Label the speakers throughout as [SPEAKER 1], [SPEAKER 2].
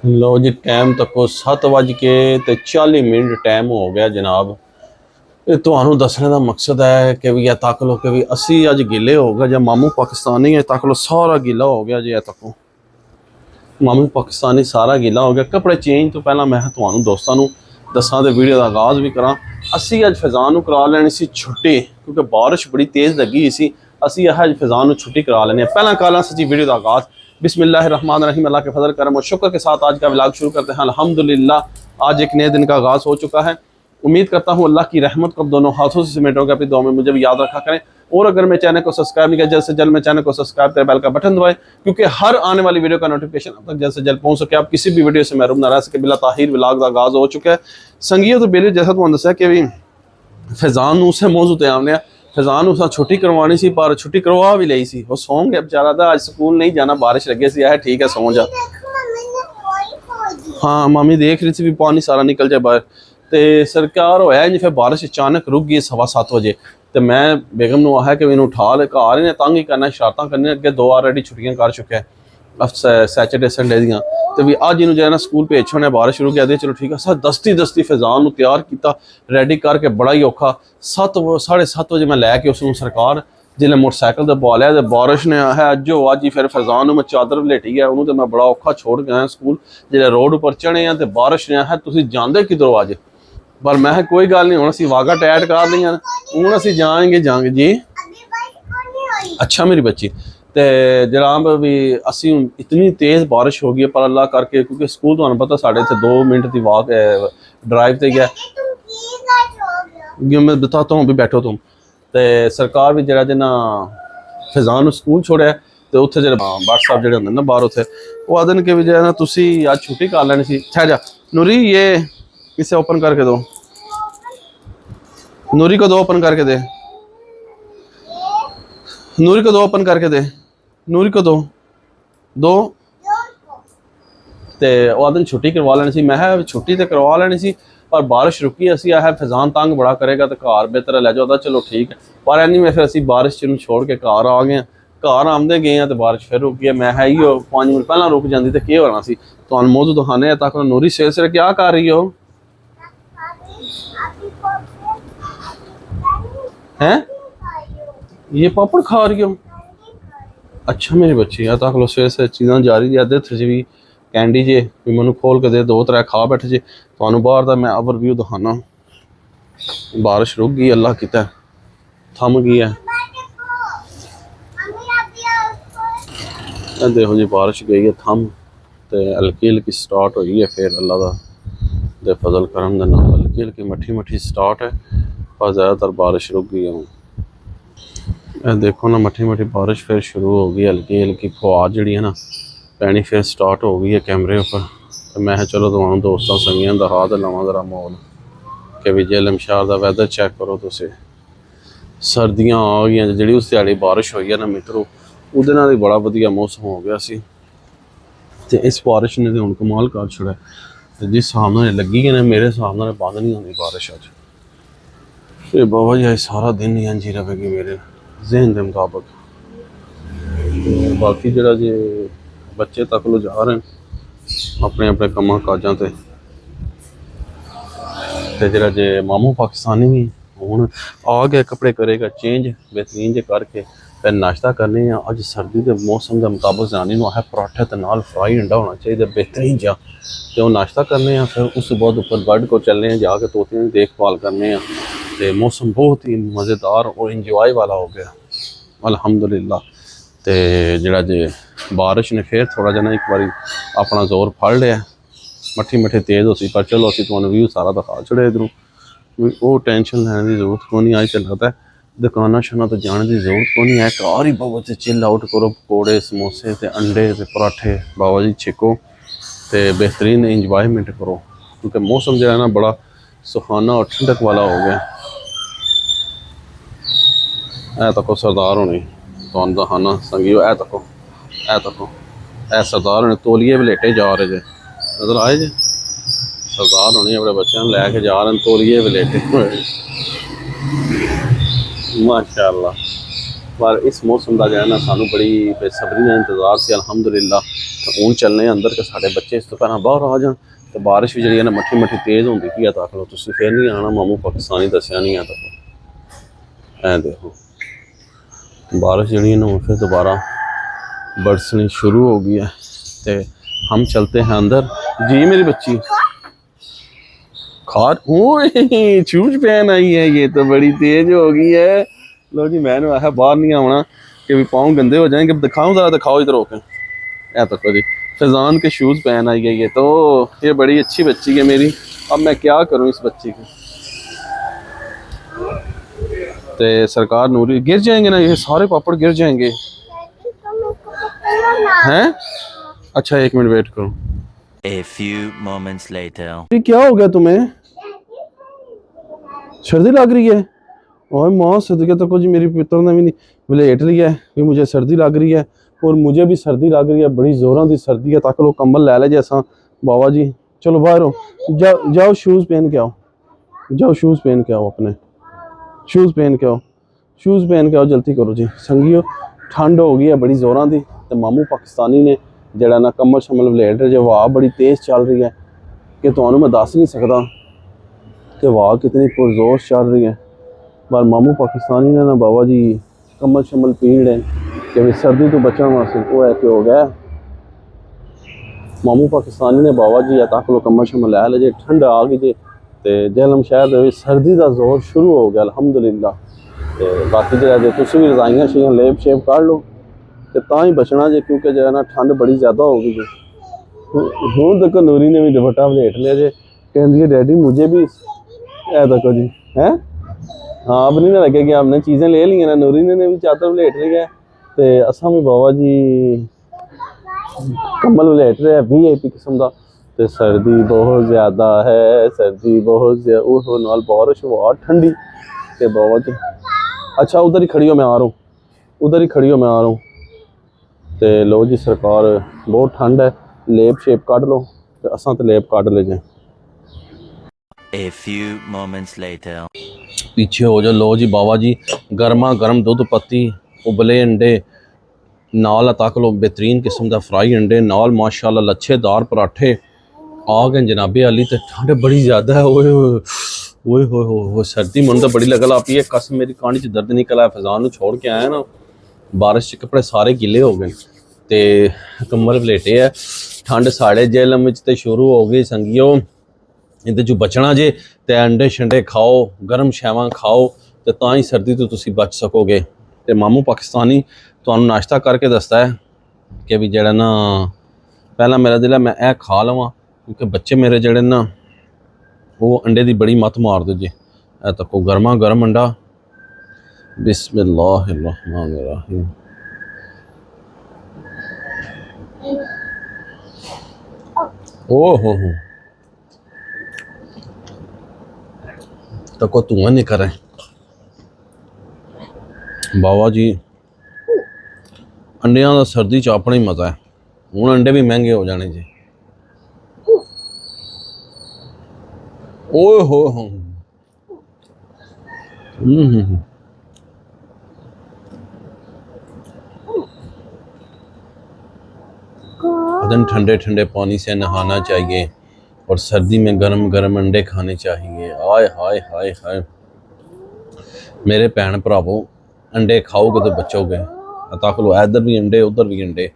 [SPEAKER 1] लो जी time तको 7:40 time हो गया जनाब। ये ਤੁਹਾਨੂੰ ਦੱਸਣ ਦਾ ਮਕਸਦ ਹੈ ਕਿ ਵੀ ਇਹ ਤੱਕ ਲੋ ਕਿ ਵੀ ਅਸੀਂ ਅੱਜ ਗਿੱਲੇ ਹੋ ਗਏ ਜਾਂ ਮਾਮੂ ਪਾਕਿਸਤਾਨੀ ਹੈ ਤੱਕ ਲੋ ਸਾਰਾ ਗਿੱਲਾ ਹੋ ਗਿਆ ਜੀ। ਇਹ ਤੱਕੋ ਮਾਮੂ ਪਾਕਿਸਤਾਨੀ ਸਾਰਾ ਗਿੱਲਾ ਹੋ ਗਿਆ। ਕੱਪੜੇ ਚੇਂਜ ਤੋਂ ਪਹਿਲਾਂ ਮੈਂ ਤੁਹਾਨੂੰ ਦੋਸਤਾਂ ਨੂੰ ਦੱਸਾਂ ਤੇ ਵੀਡੀਓ ਦਾ ਆਗਾਜ਼ ਵੀ ਕਰਾਂ। ਅਸੀਂ ਅੱਜ ਫੈਜ਼ਾਨ ਨੂੰ ਕਰਾ ਲੈਣੀ ਸੀ ਛੁੱਟੀ क्योंकि बारिश बड़ी तेज़ लगी हुई सी। असी अज फैज़ान छुट्टी करा लेने पहला काला सच्ची वीडियो का आगाज़ बिस्मिल्लाहिर्रहमानिर्रहीम अल्लाह के फजल करम और शुक्र के साथ आज का व्लॉग शुरू करते हैं। अल्हम्दुलिल्लाह आज एक नए दिन का आगाज़ हो चुका है। उम्मीद करता हूँ अल्लाह की रहमत को दोनों हाथों से समेटोगे। अपनी दुआ में मुझे भी याद रखा करें और अगर मैं चैनल को सब्सक्राइब नहीं किया जल्द से जल्द मैं चैनल को सब्सक्राइब करें, बेल का बटन दबाएं क्योंकि हर आने वाली वीडियो का नोटिफिकेशन आप तक जल्द से जल्द पहुँच सके। आप किसी भी वीडियो से महरूम ना रह सके। बिला ताहिर व्लॉग का आगाज़ हो चुका है। संगीत तो बेले जैसा तुहानू दस्सिया कि भी फैज़ान उसे मौजू ते आने फैज़ान उस छुट्टी करवानी सी पर छुट्टी करवा भी ली सी। वो सौ गया बेचारा था अज स्कूल नहीं जाना बारिश लगे सी। है ठीक है सौ जा। हाँ मामी देख रही थी भी पानी सारा निकल जाए बाहर। तो सरकार होया जी फिर बारिश अचानक रुक गई 7:15 बजे। तो मैं बेगम ने आया कि इन्होंने उठा ले घर इन्हें तंग ही करना शरारत करने अगे 2 ऑलरेडी छुट्टियां कर चुके हैं सैटरडे संडे दियाँ। तो भी अज इन्होंने जो है ना स्कूल भेज छोड़ने बारिश रुक गया। चलो ठीक है सर दस्ती फैज़ान तैयार किया रेडी करके बड़ा ही औखा 7:30 बजे मैं लैके उसनों सरकार जिसने मोटरसाइकिल से बहा लिया तो बारिश ने है अजो अज ही फिर फैज़ान मैं चादर वलेटी है उन्होंने तो मैं बड़ा औखा छोड़ के आया स्कूल जो रोड उपर चढ़े हैं तो बारिश ने है तुम जाते किधरों अज पर मैं कोई गल नहीं हूँ असी वागा टाइट कर लिया हूँ असी जाएंगे जी। अच्छा मेरी बच्ची तो जनाब भी असी इतनी तेज़ बारिश हो गई है पर अल्लाह करके क्योंकि स्कूल तो पता साढ़े इतने 2 मिनट की वाक ड्राइव से गया मैं बताता हूँ भी बैठो तुम। तो सरकार भी जरा ना फैज़ान स्कूल छोड़िया तो उत्थे जो व्हाट्सएप जो होंगे ना बाहर उत्थे वो आदन के भी जो है ना तुसी आज छुट्टी कर लेनी सी। ठहर जा नूरी ये इसे ओपन करके दो नूरी को दो ओपन करके दे नूरी को दो ओपन करके दे नूरी को दो ते वो दिन छुट्टी करवा लेनी सी। मैं छुट्टी तो करवा लेनी सी पर बारिश रुकी असी है फैज़ान तंग बड़ा करेगा तो घर बेहतर लै जाओ। चलो ठीक है पर एनी में फिर असी बारिश छोड़ के घर आ गए। घर आमदे गए हैं तो बारिश फिर रुक गई। मैं है ही 5 मिनट पहला रुक जाती तो क्या होना सी। तो मौजू दिखाने तक नूरी सवेरे सवेरे क्या कर रही हो हैं ये पापड़ खा रही हो। अच्छा मेरी बच्ची है तक लो सवेरे सवेरे चीज़ा जा रही है च भी कैंडी जे भी मैं खोल के दे 2-3 खा बैठे जे। तो बाहर का मैं ओवरव्यू दिखाना। बारिश रुक गई अल्लाह किता थम गई है। देखो जी बारिश गई है थम तो हल्की हल्की स्टार्ट हुई है फिर अल्लाह का दे फजल करम दे नाल हल्की हल्की मठी मठी स्टार्ट है पर ज़्यादातर बारिश रुक गई है। देखो ना मठी मठी बारिश फिर शुरू हो गई हल्की हल्की फुहार जी है ना पैनी फिर स्टार्ट हो गई है कैमरे उपर। तो मैं चलो तुम्हारा दोस्तों संगियां दिखा तो लवां जरा माहौल कि भी जेलम शहर का वैदर चैक करो तुम। सर्दियाँ आ गई जी उस दिहाड़ी बारिश हुई है ना मित्रों उहदे नाल बड़ा वधिया मौसम हो गया सी। तो इस बारिश ने तो हुण कमाल कर छड़ा जिस हिसाब नाल लगी है ना मेरे हिसाब नाल बंद नहीं होनी बारिश अज। तो बाबा जी अज सारा दिन ही इंज ही रहेगी मेरे जहन के मुताबिक। बाकी जरा जे बच्चे तक लो जा रहे हैं अपने अपने कामों काजा ते जरा जे मामू पाकिस्तानी भी हुण आ गया कपड़े करेगा चेंज बेहतरीन जे करके फिर नाश्ता करने हैं। अज सर्दी के मौसम के मुताबिक जनानी है पराठे तो नाल फ्राई अंडा होना चाहिए बेहतरीन जा तो नाश्ता करने हैं। फिर उस बाद ऊपर बर्ड को चलने हैं जाके तोतियों की देखभाल करने हैं। तो मौसम बहुत ही मज़ेदार और इंजॉय वाला हो गया अल्हम्दुलिल्लाह। तो जरा जे बारिश ने फिर थोड़ा जना एक बार अपना जोर फड़ लिया मठी मठी तेज़ हो सी पर चलो असी तुहानू व्यू सारा दिखा छड़े इधरों वो टेंशन लैने की जरूरत को नहीं। अज तो लगता है दुकाना शाना तो जाने की जरूरत को नहीं है घर ही बहुत चिल आउट करो पकौड़े समोसे ते अंडे ते पराठे बाबा जी छिको तो बेहतरीन इंजॉयमेंट करो क्योंकि मौसम जो है ना बड़ा सुहाना और ठंडक वाला हो गया। ऐ तको सरदार होने तो दहाना संगियो ऐ तको ऐ सरदार होने तोलिए वलेटे जा रहे जे नजर आए जे सरदार होने अपने बच्चों लैके जा रहे हैं तोलिए वलेटे माशाअल्लाह। पर इस मौसम का जो है ना सानू बड़ी बेसब्री का इंतजार से अलहमदुलिल्लाह। तो हूँ चलने अंदर कि साढ़े बच्चे इस तो पहले बाहर आ जान। तो बारिश भी जी मट्ठी मट्ठी तेज़ होंगी पी है। तक लो तुम फिर नहीं आना मामू पाकिस्तानी दसिया नहीं है। तक ऐ देखो बारिश जी ना फिर दोबारा बरसनी शुरू हो गई है। तो हम चलते हैं अंदर। जी मेरी बच्ची खार शूज पहन आई है, ये तो बड़ी तेज हो गई है। लो जी मैंने आया बाहर नहीं आना कि भी पाँव गंदे हो जाएंगे। दिखाऊं जरा, दिखाओ इधर होके। ऐ तको जी फैजान के शूज़ पहन आई है ये तो। ये बड़ी अच्छी बच्ची है मेरी। अब मैं क्या करूं इस बच्ची की। तो सरकार नूरी गिर जाएंगे ना, ये सारे पापड़ गिर जाएंगे हैं। अच्छा 1 मिनट वेट करो।
[SPEAKER 2] A few moments later.
[SPEAKER 1] ये क्या हो गया तुम्हें, सर्दी लग रही है? और माँ सदके तो कुछ मेरी पुत्र ने भी नहीं लेट लिया है कि मुझे सर्दी लग रही है। और मुझे भी सर्दी लग रही है, बड़ी जोरों की सर्दी है। ताकि लोग कंबल लै ले जैसा। बाबा जी चलो बाहर हो जाओ, जाओ शूज़ पहन के आओ, जाओ शूज़ पहन के आओ, अपने शूज़ पहन के आओ, शूज़ पहन के आओ, जल्दी करो जी संगियो। ठंड हो गई है बड़ी जोरों की। तो मामू पाकिस्तानी ने जड़ा ना कम्बल शम्बल वलेट रहे। हवा बड़ी तेज़ चल रही है कि तुहानू मैं दस नहीं सकता कि हवा कितनी पुरजोश चल रही है। पर मामू पाकिस्तानी ने ना बाबा जी कम्बल शम्बल पीड़ है कि सर्दी तो बचने वास्ते वो है कि हो गया। मामू पाकिस्तानी ने बाबा जी तक लो कम्बल शम्बल लै ले जे, ठंड आ गई जे। तो जेहलम शहर सर्दी का जोर शुरू हो गया अलहमदुलिल्लाह। तो बाकी जो है तुम भी रजाइयाँ शाइयां लेप शेप काढ़ लो तो तां ही बचना जे, क्योंकि जो है ना ठंड बड़ी ज़्यादा हो गई जी। हूँ तक नूरी ने भी दुपट्टा वलेट लिया जे, कहती है डैडी मुझे भी ऐ तको जी है। हाँ अब नहीं ना लगे कि हमने चीज़ें ले ली हैं ना। नूरी ने भी चादर वलेट लिया है। तो असा भी बाबा जी कम्बल वलेट रहे VIP किस्म का। तो सर्दी बहुत ज़्यादा है, सर्दी बहुत ज़्यादा। ओहो नाल बारिश बहुत ठंडी। तो बाबा जी अच्छा उधर ही खड़ी हो मैं आ रहा हूँ, उधर ही खड़ी हो मैं आ रहा हूँ। तो लो जी सरकार बहुत ठंड है, लेप शेप काट लो। तो असा तो लेप काट ले जाए।
[SPEAKER 2] A few moments later.
[SPEAKER 1] पीछे हो जाओ। लो जी बाबा जी गर्मा गर्म दूध पत्ती, उबले अंडे नाल तक लो बेहतरीन किस्म का फ्राई अंडे नाल माशाल्लाह लच्छेदार पराठे आ गए जनाबे अली। तो ठंड बड़ी ज़्यादा है। ओए ओए हो सर्दी मन तो बड़ी लगल आप। ये कसम मेरी कानी च दर्द निकला है। फैजान छोड़ के आया ना, बारिश के कपड़े सारे गिले हो गए। तो कमर वलेटे है। ठंड साढ़े जेलम तो शुरू हो गई संगियो। इहदे चों बचना जे तो अंडे शंडे खाओ, गर्म शैवां खाओ, तो तां ही सर्दी तो तुसी बच सकोगे। तो मामू पाकिस्तानी तुहानू नाश्ता करके दसदा है कि भी जड़ा ना पहला मेरा दिल है मैं ए खा लवां, क्योंकि बच्चे मेरे जड़े ना वो अंडे की बड़ी मत मार दो जी। ए तको गर्मा गर्म अंडा। बिस्मिल्लाहिर्रहमानिर्रहीम। हो तको धुआं नहीं करें बाबा जी। अंडिया का सर्दी च अपना ही मज़ा है। हूँ अंडे भी महंगे हो जाने जी। ओए हो ठंडे ठंडे पानी से नहाना चाहिए और सर्दी में गर्म गर्म अंडे खाने चाहिए। आय हाय हाय हाय मेरे भैन भरावो अंडे खाओगे तो बचोगे। तक लो इधर भी अंडे उधर भी अंडे।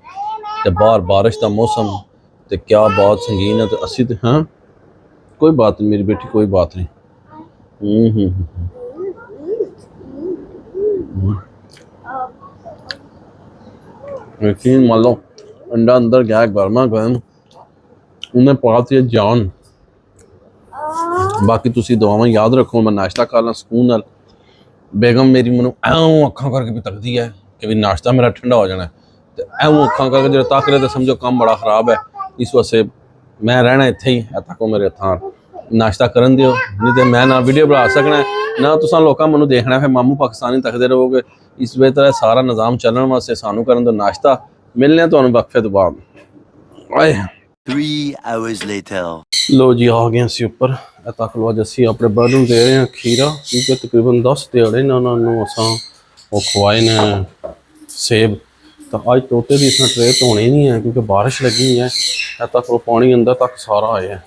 [SPEAKER 1] तो बाहर बारिश का मौसम तो क्या बात संगीन है। तो असी तो हाँ कोई बात नहीं मेरी बेटी, कोई बात नहीं। यकीन मान लो अंडा अंदर गया गर्मा गर्म, उन्हें पाती है जान। बाकी तुसी दुआवां याद रखो। मैं नाश्ता कर ला सुकून नाल। बेगम मेरी मैनू ऐं अखा करके भी तकदी है कि भी नाश्ता मेरा ठंडा हो जाना है। तो ऐं अखा करके जो तक रहे तो समझो काम बड़ा खराब है। इस वास्ते मैं रहना इत्थे ही तको मेरे हथां नाश्ता करन दियो। नहीं तो मैं ना वीडियो बना सकना है ना तुसां लोकां मैनू देखना। फिर मामू पाकिस्तानी तकदे रहोगे। इस बेहतर सारा निज़ाम चलने वास्ते सानू करन दो नाश्ता। मिलने तुहानू वक्फे तो बाद। आए
[SPEAKER 2] 3 hours later.
[SPEAKER 1] लो जी आ गए असी उपर। तक लो अज असी अपने बर्ड नूं दे रहे हैं खीरा, क्योंकि तकरीबन 10 दिहाड़े ना असा वो खुआए ने सेब। तो अज तोते की इसमें ट्रे धोनी नहीं है क्योंकि बारिश लगी है तक वो पानी अंदर तक सारा आया है।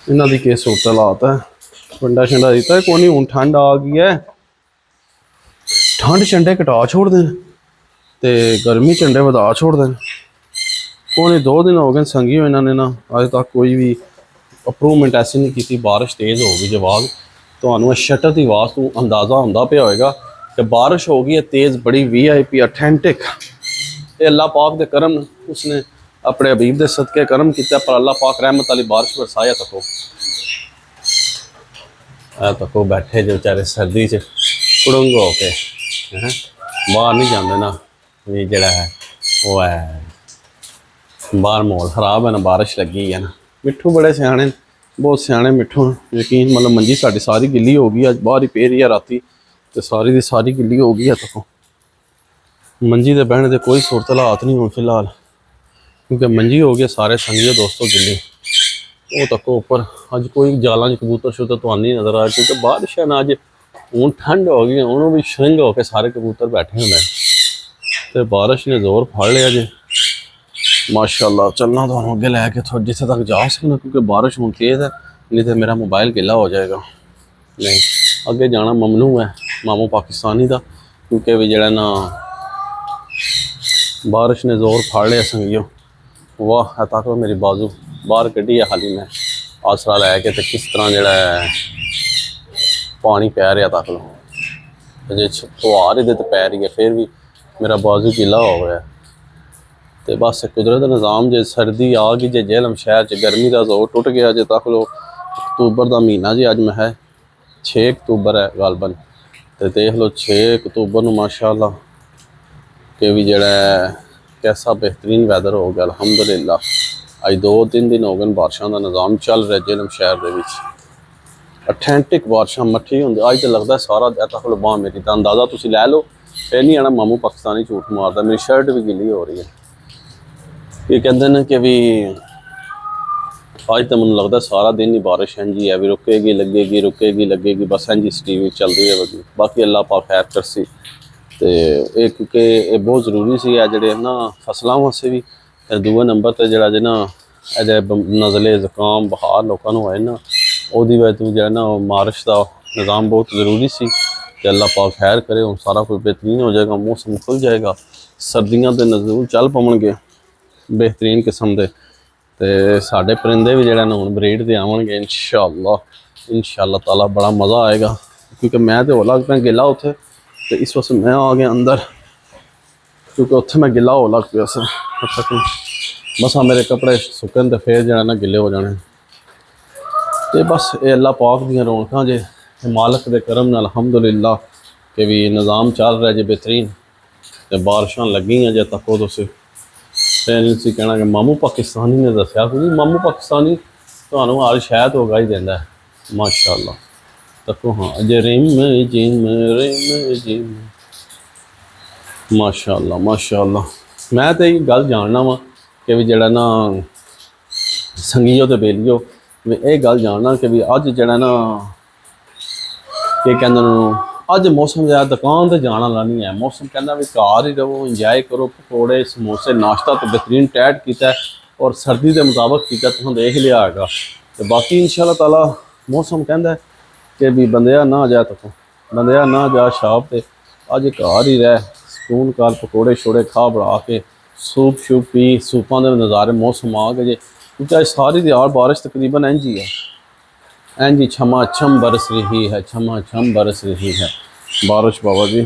[SPEAKER 1] इन्हों की किस सूरत हालात है। पिंडा शिंडा दिता है कोई नहीं, हूँ ठंड आ गई है। ठंड झंडे घटा छोड़ दें तो गर्मी झंडे वधा छोड़ दें। कोई 2 दिन हो गए संगी हो इन्होंने ना अज तक कोई भी अप्रूवमेंट ऐसी नहीं की। बारिश तेज़ हो गई जवाब तो शटर की आवाज़ तो अंदाज़ा होंदा पिया होएगा कि बारिश हो गई है तेज़ बड़ी VIP ऑथेंटिक। ये अल्लाह पाक दे करम उसने अपने हबीब दे सदके करम किया पर अल्लाह पाक रहमत वाली बारिश बरसाया। तको बैठे जो बेचारे सर्दी च कुड़ंग हो के हैं बाहर नहीं जाते ना भी जड़ा है वो है बाहर माहौल खराब है ना बारिश लगी है ना। मिट्ठू बड़े सियाने बहुत सियाने मिट्ठू यकीन मतलब मंजी साड़ी सारी गिल्ली हो गई अज बाहर ही पे रही है राती तो सारी दी सारी गिल्ली हो गई है। तको मंजी दे बहने दे कोई सूरत हालात नहीं हो फिलहाल क्योंकि मंजी हो गया सारे संगियो दोस्तों गिल्ली। वो तको ऊपर अज कोई जाला कबूतर शुतर तो नहीं नज़र आया क्योंकि बारिश है ना अज हूँ ठंड हो गई उन्होंने भी श्रिंग होकर सारे कबूतर बैठे होंगे तो बारिश ने जोर फड़ लिया जी माशाल्लाह। चलना तो अगे लैके थोड़ा जिथे तक जा सकना क्योंकि बारिश हूँ तेज़ है नहीं तो मेरा मोबाइल गिला हो जाएगा। नहीं अगे जाना ममनू है मामू पाकिस्तानी का क्योंकि भी जड़ा ना बारिश ने जोर फाड़ लिया संगियो। वाह है तक मेरी बाजू बाहर कढ़ी है हाली मैं आसरा लैके तो किस तरह जड़ा है पानी पै रहा तक लो जे फुहार ही तो पै रही है फिर भी मेरा बाजू गीला हो गया। तो बस कुदरत निज़ाम जे सर्दी आ गई जे जेलम शहर च गर्मी का जोर टुट गया जे तक लो अक्तूबर का महीना जी अज मैं है 6 अक्तूबर है गालबन तो देख लो 6 अक्तूबर में माशाल्लाह के भी जड़ा कैसा बेहतरीन वैदर हो गया अल्हम्दुलिल्लाह। अज 2-3 दिन हो गए बारिशों का निज़ाम चल रहा जेलम शहर के ऑथेंटिक बारिशां मट्ठी होंगे अज तो लगता सारा तक लो बांह मेरी तो अंदाज़ा तुम लै लो फिर नहीं आना मामू पाकिस्तानी झूठ मारता मेरी शर्ट भी गिली हो रही है। ये कहते हैं कि भी अज तो मैं लगता सारा दिन ही बारिश इंजी है भी रुकेगी लगेगी बस इंजी स्टीवी चल रही है बाकी अल्लाह पाक खैर करसी। तो ये क्योंकि ये बहुत जरूरी सी है जड़े ना फसलों वास्ते भी दूए नंबर पर जरा ना नज़ले जुकाम बुखार लोगों को है ना वो वजह तो जो ना बारिश का निज़ाम बहुत ज़रूरी सी कि अल्लाह पाक खैर करे और सारा कुछ बेहतरीन हो जाएगा मौसम खुल जाएगा सर्दियों के नज़ूर चल पवनगे बेहतरीन किस्म के तो साढ़े परिंदे भी जरा हूँ ब्रीड के आवेंगे इंशाअल्लाह ताला बड़ा मज़ा आएगा क्योंकि मैं तो हो लग पाया गिला उत्थे तो इस वक्त मैं आ गया अंदर क्योंकि उत्थे मैं गिला हो लग पाया बस हाँ मेरे कपड़े सुकन तो फिर जरा ना गिले हो जाने। तो बस ये अल्लाह पाक दी रौनक जे मालक के करम नाल अल्हम्दुलिल्लाह के भी निज़ाम चल रहा जे बेहतरीन तो बारिशां लगी हैं जे तको तुम फिर कहना कि मामू पाकिस्तानी ने दसिया क्योंकि मामू पाकिस्तानी तो हर शायद होगा ही देंदा है माशाअल्लाह। तको हाँ अजे रिम माशाअल्लाह मैं तो ये गल जानना वा कि भी जड़ा ना संगियो तो बेलियो मैं ये गल जानना कि भी अज जड़ा ना कि कहते अज मौसम ज़्यादा दुकान तो जाना ला नहीं है मौसम कहना भी घर ही रहो इंजॉय करो पकौड़े समोसे नाश्ता तो बेहतरीन टाइट किया और सर्दी के मुताबिक किया तुम देख लिया है। तो बाकी इंशाअल्लाह ताला मौसम कहता कि भी बंदिया ना जा तको बंदिया ना जा शाप से अज घर ही रह सुकून कर पकौड़े छोड़े खा बना के सूप शूप पी सूपों के नज़ारे मौसम आ गए क्योंकि अज सारी दिहाड़ बारिश तकरीबन इंज ही है इंज छमा छम बरस रही है छमा छम बरस रही है बारिश बाबा जी।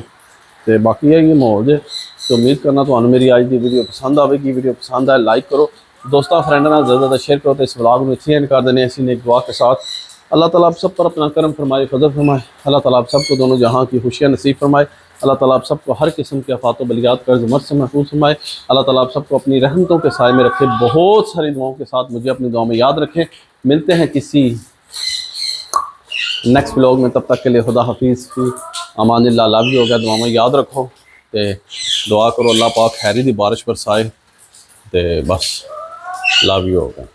[SPEAKER 1] तो बाकी है ये माहौल जे तो उम्मीद करना तो मेरी आज की वीडियो पसंद आएगी। वीडियो पसंद आए लाइक करो दोस्तों फ्रेंड ना ज़्यादा शेयर करो तो इस ब्लॉग में इतनी एंड कर देने ऐसी नेक दुआ के साथ अल्लाह ताला आप सब पर अपना करम फरमाए फजल फरमाए। अल्लाह ताला आप सबको दोनों जहाँ की खुशियाँ नसीब फरमाए। अल्लाह ताला आप सबको हर किस्म के आफात व बलियात कर्ज मर्ज से महफूज फरमाए। अल्लाह ताला आप सबको अपनी रहमतों के साए में रखे। बहुत सारी दुआओं के साथ मुझे अपनी दुआ में याद रखें। मिलते हैं किसी नेक्स्ट व्लॉग में तब तक के लिए खुदा हाफिज़ फी अमानिल्लाह। लव यू हो गया दुआ में याद रखो तो दुआ करो अल्लाह पाक खैरी दी बारिश बरसाए तो बस लव यू हो गया।